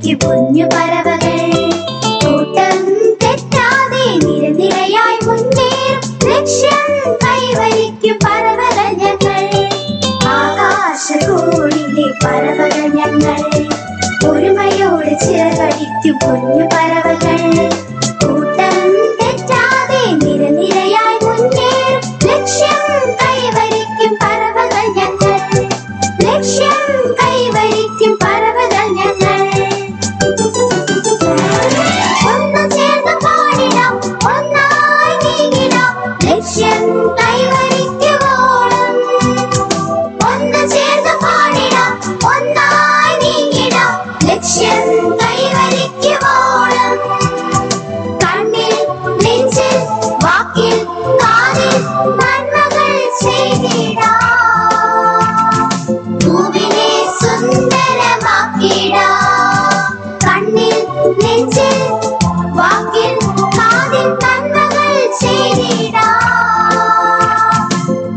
കൈവരിക്കും കുഞ്ഞു പറവകൾ. കൂട്ടം തെറ്റാതെ നിരനിരയായി മുന്നേറും ലക്ഷ്യം കൈവരിക്കും പറവകൾ ഞങ്ങൾ. ആകാശകോണിലെ പറവകൾ ഞങ്ങൾ. ഒരുമയോടെ ചിറകടിക്കും കുഞ്ഞു പറവകൾ. കൂട്ടം തെറ്റാതെ നിരനിരയായി മുന്നേറും ലക്ഷ്യം കൈവരിക്കും പറവകൾ ഞങ്ങൾ. ലക്ഷ്യം കൈവരിക്കും പറവകൾ ഞങ്ങൾ. ഒന്നു ചേർന്ന് പാടിടാം, ഒന്നായി നീങ്ങിടാം, ലക്ഷ്യം കൈവരിക്കുവോളം. ഒന്നു ചേർന്ന് പാടിടാം, ഒന്നായി നീങ്ങിടാം, ലക്ഷ്യം കൈവരിക്കുവോളം. കണ്ണിൽ നെഞ്ചിൽ വാക്കിൽ കാതിൽ നന്മകൾ ചെയ്തിടാം. ഭൂവിനെ സുന്ദരമാക്കിടാം. കണ്ണിൽ നെഞ്ചിൽ വാക്കിൽ കാതിൽ നന്മകൾ ചെയ്തിടാം.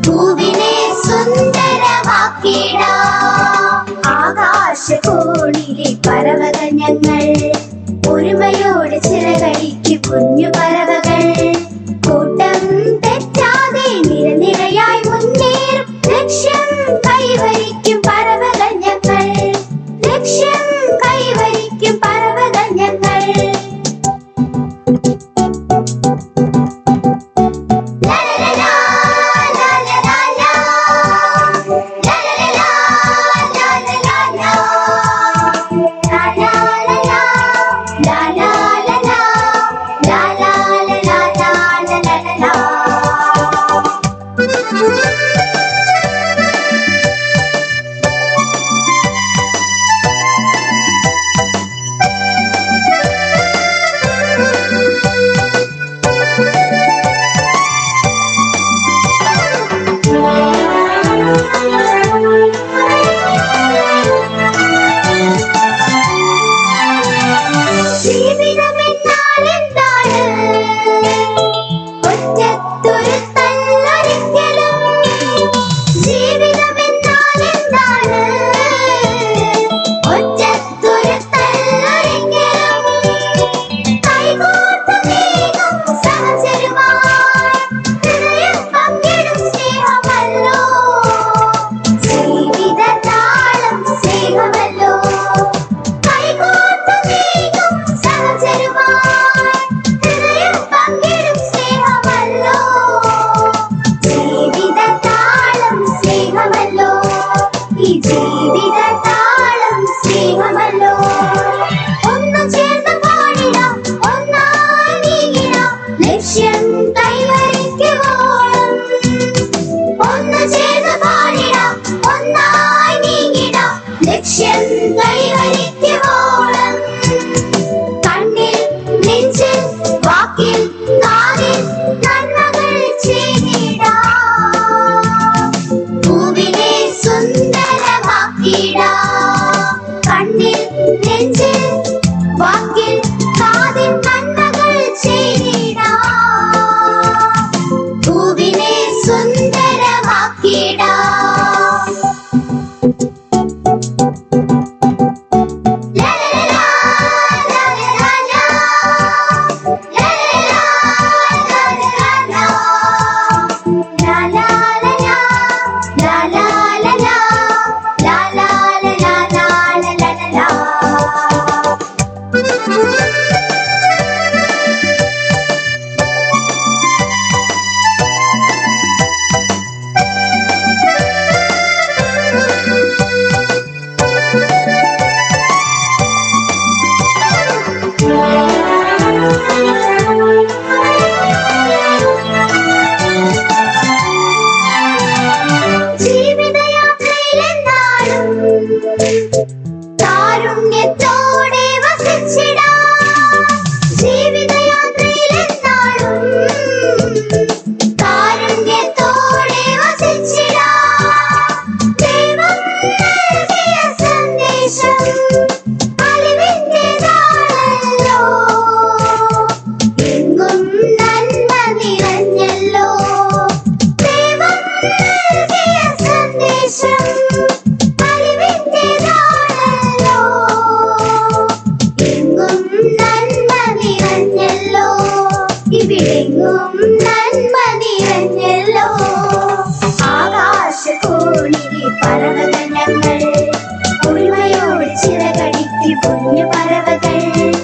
ഭൂവിനെ സുന്ദരമാക്കിടാം. ആകാശകോണിലെ പറവകൾ ഞങ്ങൾ. ഒരുമയോടെ ചിറകടിക്കും കുഞ്ഞു പറവകൾ. കൂട്ടം തെറ്റാതെ നിരനിരയായി മുന്നേറും ലക്ഷ്യം കൈവരിക്കും പറവകൾ ഞങ്ങൾ. ലക്ഷ്യം കൈവരിക്കും പറവകൾ ഞങ്ങൾ. ലക്ഷ്യം കൈവരിക്കുവോളം. കണ്ണിൽ നെഞ്ചിൽ വാക്കിൽ കാതിൽ നന്മകൾ ചെയ്തിടാം. ഭൂവിനെ സുന്ദരമാക്കിടാം. കണ്ണിൽ നെഞ്ചിൽ വാക്കിൽ കാതിൽ നന്മകൾ ചെയ്തിടാം. ഭൂവിനെ സുന്ദരമാക്കിടാം. കാരുണ്യത്തോടെ വസിച്ചിടാം. ജീവിതയാത്രയിലെന്നാളും കാരുണ്യത്തോടെ വസിച്ചിടാം. ദൈവം നൽകിയ സന്ദേശം അലിവിന്റേതാണല്ലോ. പറവകൾ